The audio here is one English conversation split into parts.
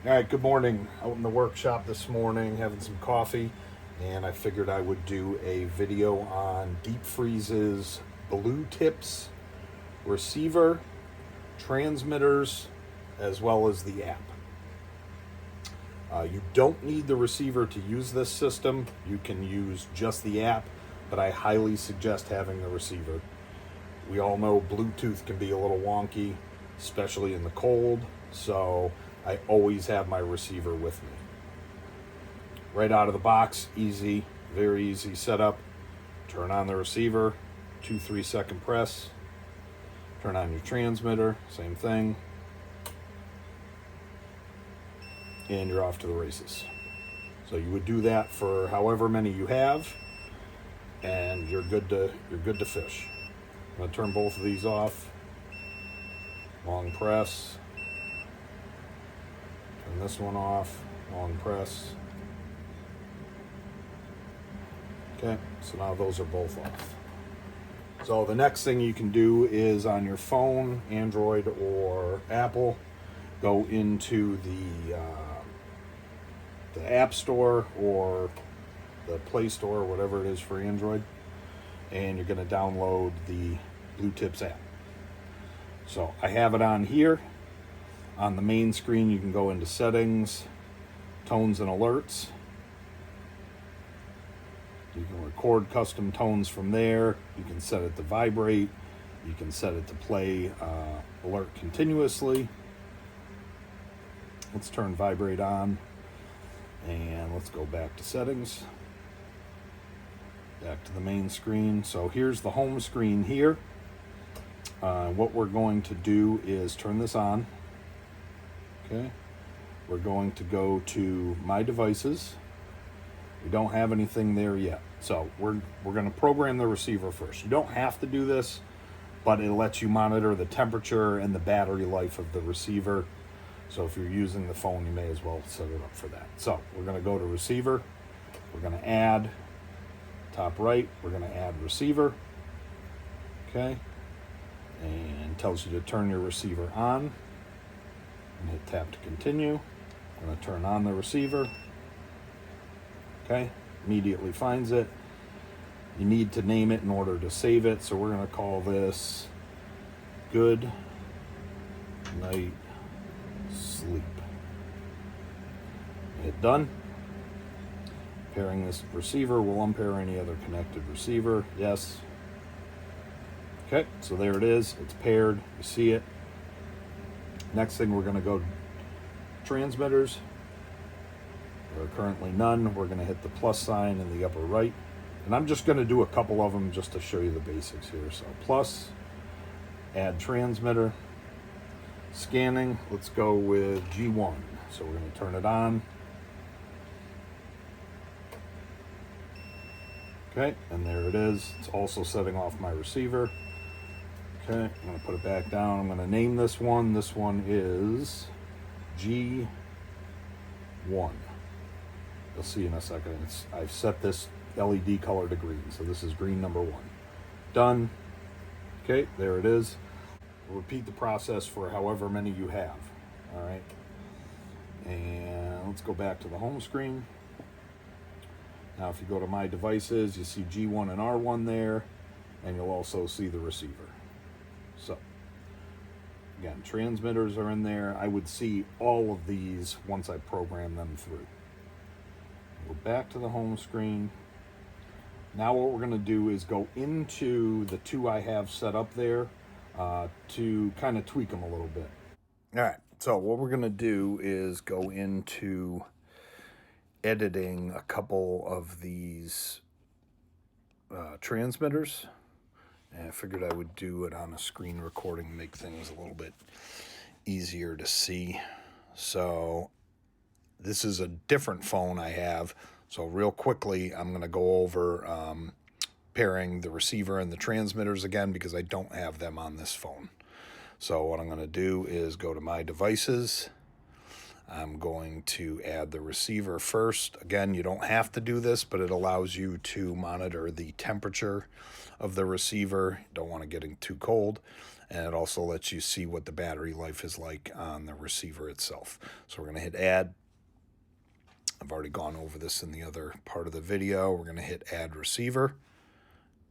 All right, good morning. Out in the workshop this morning, having some coffee, and I figured I would do a video on Deep Freeze's Blue Tips receiver, transmitters, as well as the app. You don't need the receiver to use this system. You can use just the app, but I highly suggest having the receiver. We all know Bluetooth can be a little wonky, especially in the cold, so I always have my receiver with me. Right out of the box, easy, very easy setup. Turn on the receiver, 2-3 second press. Turn on your transmitter, same thing. And you're off to the races. So you would do that for however many you have, and you're good to fish. I'm gonna turn both of these off. Long press. Turn this one off. Long press. Okay, so now those are both off. So the next thing you can do is on your phone, Android or Apple, go into the App Store or the Play Store, whatever it is for Android, and you're going to download the Blue Tips app. So I have it on here. On the main screen, you can go into Settings, Tones and Alerts. You can record custom tones from there. You can set it to vibrate. You can set it to play alert continuously. Let's turn vibrate on. And let's go back to settings. Back to the main screen. So here's the home screen here. What we're going to do is turn this on. Okay. We're going to go to My Devices. We don't have anything there yet. So we're going to program the receiver first. You don't have to do this, but it lets you monitor the temperature and the battery life of the receiver. So if you're using the phone, you may as well set it up for that. So we're going to go to receiver. We're going to add, top right, we're going to add receiver. Okay. And tells you to turn your receiver on. And hit tap to continue. I'm going to turn on the receiver. Okay, immediately finds it. You need to name it in order to save it, so we're going to call this Good Night Sleep. Hit done. Pairing this receiver will unpair any other connected receiver. Yes. Okay, so there it is. It's paired. You see it. Next thing, we're going to go to transmitters. There are currently none. We're going to hit the plus sign in the upper right. And I'm just going to do a couple of them just to show you the basics here. So plus, add transmitter, scanning. Let's go with G1. So we're going to turn it on. Okay, and there it is. It's also setting off my receiver. Okay, I'm going to put it back down. I'm going to name this one. This one is G1. You'll see in a second. I've set this LED color to green, so this is green number 1. Done. Okay, there it is. Repeat the process for however many you have. All right. And let's go back to the home screen. Now, if you go to My Devices, you see G1 and R1 there, and you'll also see the receiver. So, again, transmitters are in there. I would see all of these once I program them through. Go back to the home screen. Now what we're going to do is go into the two I have set up there to kind of tweak them a little bit. All right, so what we're going to do is go into editing a couple of these transmitters. And I figured I would do it on a screen recording, make things a little bit easier to see. So this is a different phone I have. So real quickly, I'm going to go over pairing the receiver and the transmitters again because I don't have them on this phone. So what I'm going to do is go to My Devices. I'm going to add the receiver first. Again, you don't have to do this, but it allows you to monitor the temperature of the receiver. You don't want it getting too cold. And it also lets you see what the battery life is like on the receiver itself. So we're going to hit add. I've already gone over this in the other part of the video. We're going to hit add receiver.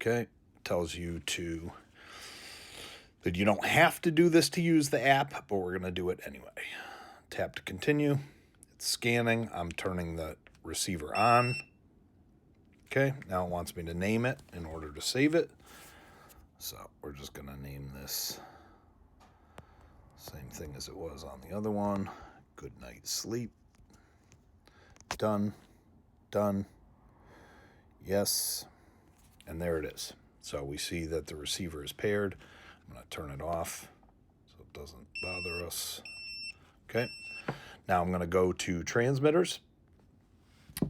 Okay. It tells you that you don't have to do this to use the app, but we're going to do it anyway. Tap to continue. It's scanning. I'm turning the receiver on. Okay, now it wants me to name it in order to save it. So we're just going to name this same thing as it was on the other one. Good night sleep. Done. Done. Yes. And there it is. So we see that the receiver is paired. I'm going to turn it off so it doesn't bother us. Okay, now I'm going to go to transmitters,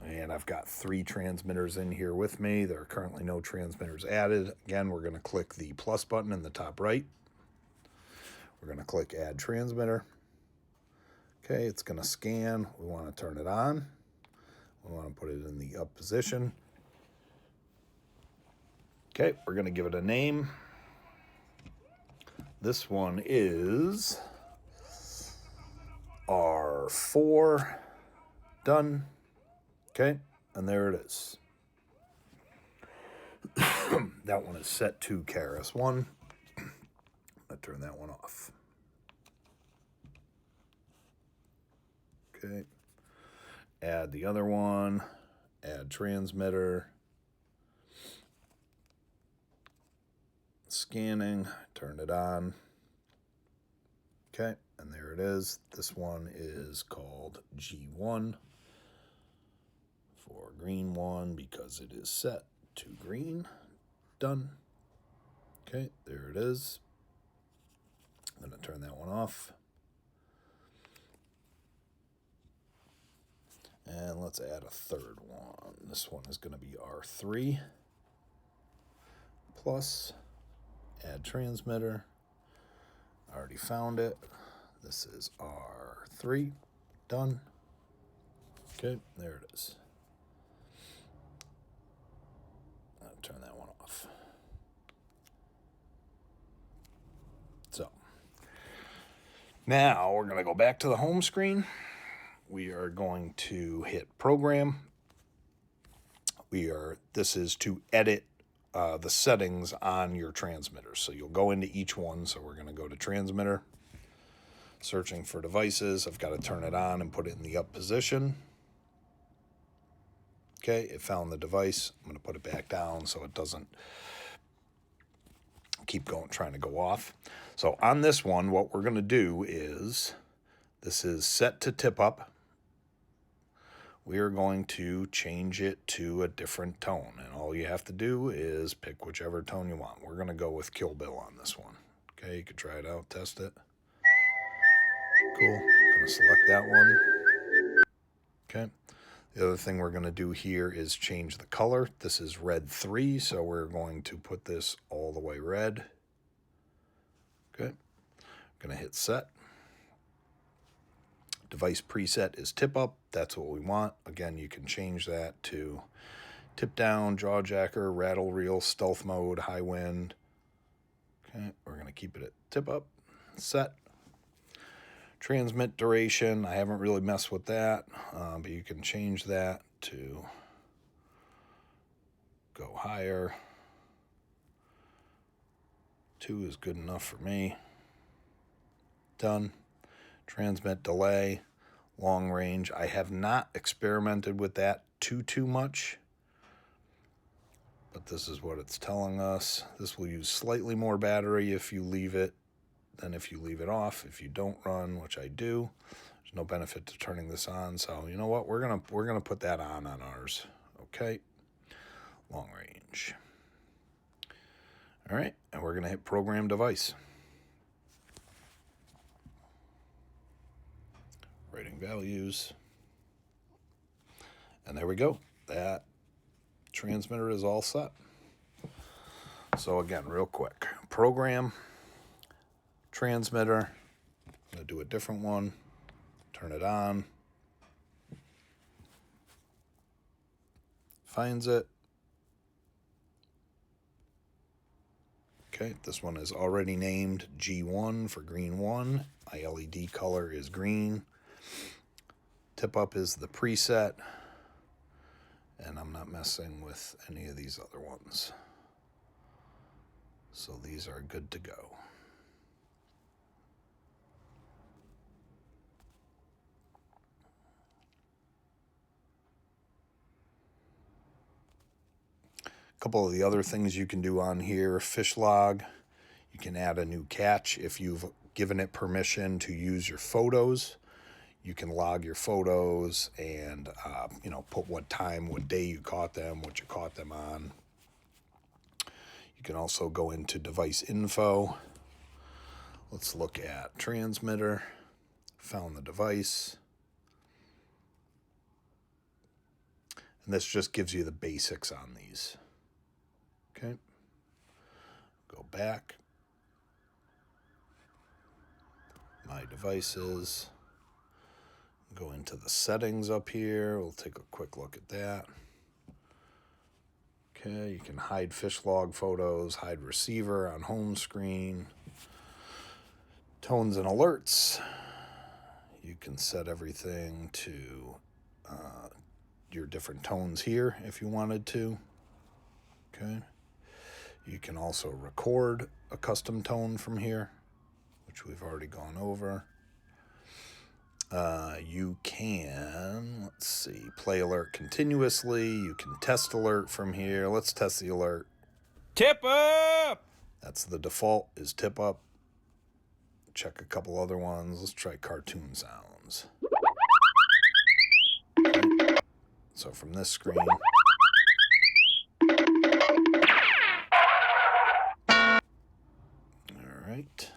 and I've got 3 transmitters in here with me. There are currently no transmitters added. Again, we're going to click the plus button in the top right. We're going to click add transmitter. Okay, it's going to scan. We want to turn it on. We want to put it in the up position. Okay, we're going to give it a name. This one is R4. Done. Okay, and there it is. That one is set to KRS-One. I turn that one off. Okay. Add the other one. Add transmitter. Scanning. Turn it on. Okay, and there it is. This one is called G1 for green one because it is set to green. Done. Okay, there it is. I'm going to turn that one off. And let's add a third one. This one is going to be R3 plus add transmitter. I already found it. This is R3. Done. Okay, there it is. I'll turn that one off. So now we're going to go back to the home screen. We are going to hit program. This is to edit the settings on your transmitter. So you'll go into each one. So we're going to go to transmitter, searching for devices. I've got to turn it on and put it in the up position. Okay, it found the device. I'm going to put it back down so it doesn't keep trying to go off. So on this one, what we're going to do is, this is set to tip up. We are going to change it to a different tone. And all you have to do is pick whichever tone you want. We're going to go with Kill Bill on this one. Okay, you can try it out, test it. Cool. Going to select that one. Okay. The other thing we're going to do here is change the color. This is red 3, so we're going to put this all the way red. Okay. Going to hit set. Device preset is tip up. That's what we want. Again, you can change that to tip down, jaw jacker, rattle reel, stealth mode, high wind. Okay, we're going to keep it at tip up. Set. Transmit duration, I haven't really messed with that, but you can change that to go higher. 2 is good enough for me. Done. Transmit delay, long range. I have not experimented with that too much, but this is what it's telling us. This will use slightly more battery if you leave it than if you leave it off. If you don't run, which I do, there's no benefit to turning this on. So you know what? We're gonna put that on ours. Okay. Long range. All right, and we're gonna hit program device. Writing values. And there we go. That transmitter is all set. So again, real quick. Program, transmitter. I'm going to do a different one. Turn it on. Finds it. Okay, this one is already named G1 for green 1. My LED color is green. Tip up is the preset. And I'm not messing with any of these other ones. So these are good to go. A couple of the other things you can do on here, fish log. You can add a new catch if you've given it permission to use your photos. You can log your photos and put what time, what day you caught them, what you caught them on. You can also go into device info. Let's look at transmitter. Found the device. And this just gives you the basics on these. Okay. Go back. My devices. Go into the settings up here. We'll take a quick look at that. Okay, you can hide fish log photos, hide receiver on home screen. Tones and alerts. You can set everything to your different tones here if you wanted to. Okay. You can also record a custom tone from here, which we've already gone over. You can, let's see, play alert continuously. You can test alert from here. Let's test the alert. Tip up! That's the default, is tip up. Check a couple other ones. Let's try cartoon sounds. Okay. So from this screen. All right.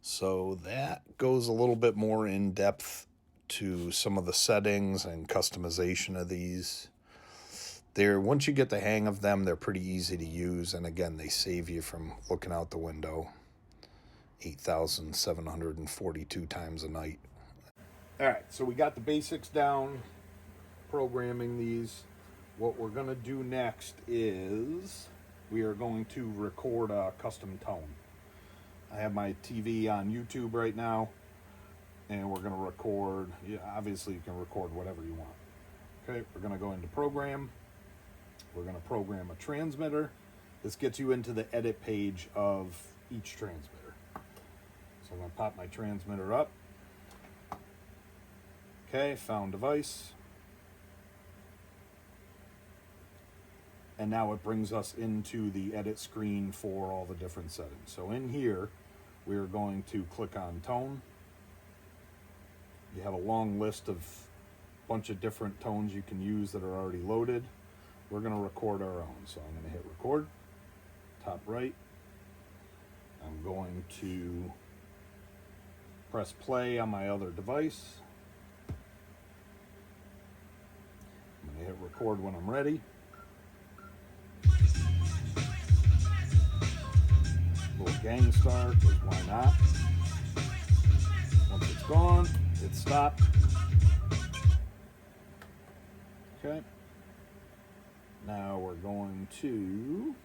So that goes a little bit more in depth to some of the settings and customization of these. Once you get the hang of them, they're pretty easy to use. And again, they save you from looking out the window 8,742 times a night. All right, so we got the basics down, programming these. What we're going to do next is we are going to record a custom tone. I have my TV on YouTube right now, and we're going to record. Obviously, you can record whatever you want. Okay, we're going to go into program. We're going to program a transmitter. This gets you into the edit page of each transmitter. So I'm going to pop my transmitter up. Okay, found device. And now it brings us into the edit screen for all the different settings. So in here, we're going to click on tone. You have a long list of bunch of different tones you can use that are already loaded. We're going to record our own. So I'm going to hit record, top right. I'm going to press play on my other device. I'm going to hit record when I'm ready. Little gang star, because why not? Once it's gone, hit stop. Okay. Now we're going to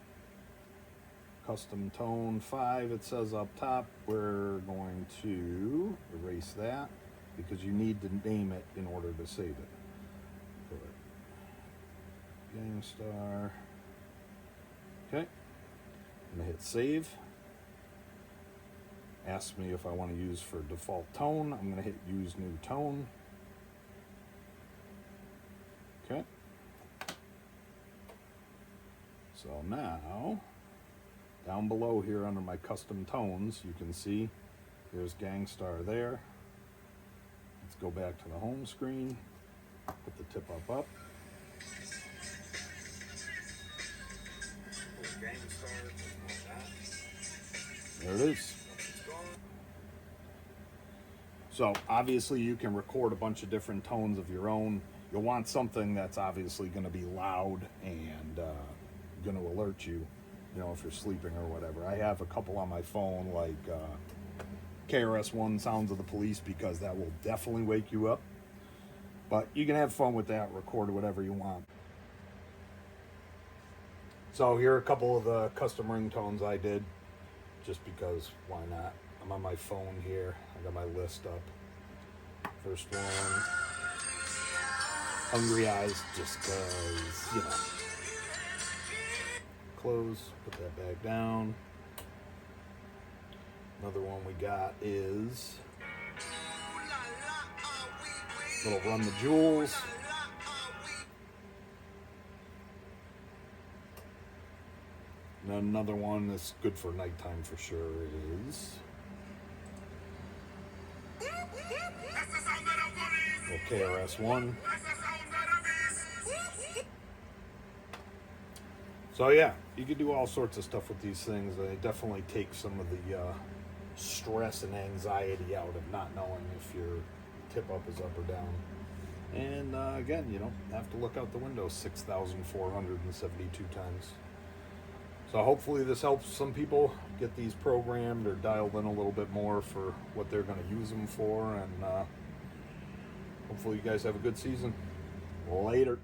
custom tone 5, it says up top. We're going to erase that because you need to name it in order to save it. Put gang star. Okay. I'm going to hit save. Asks me if I want to use for default tone. I'm going to hit use new tone. Okay. So now, down below here under my custom tones, you can see there's Gangstar there. Let's go back to the home screen. Put the tip up. There it is. So obviously you can record a bunch of different tones of your own. You'll want something that's obviously going to be loud and going to alert you, if you're sleeping or whatever. I have a couple on my phone, like KRS-One Sounds of the Police, because that will definitely wake you up. But you can have fun with that, record whatever you want. So here are a couple of the custom ringtones I did, just because, why not? I'm on my phone here. I got my list up. First one, Hungry Eyes, just because, you know. Close, put that back down. Another one we got is little Run the Jewels. And then another one that's good for nighttime for sure is KRS-One. So yeah, you can do all sorts of stuff with these things. They definitely take some of the stress and anxiety out of not knowing if your tip up is up or down. And again, you don't have to look out the window 6,472 times. So hopefully this helps some people get these programmed or dialed in a little bit more for what they're going to use them for. And hopefully you guys have a good season. Later.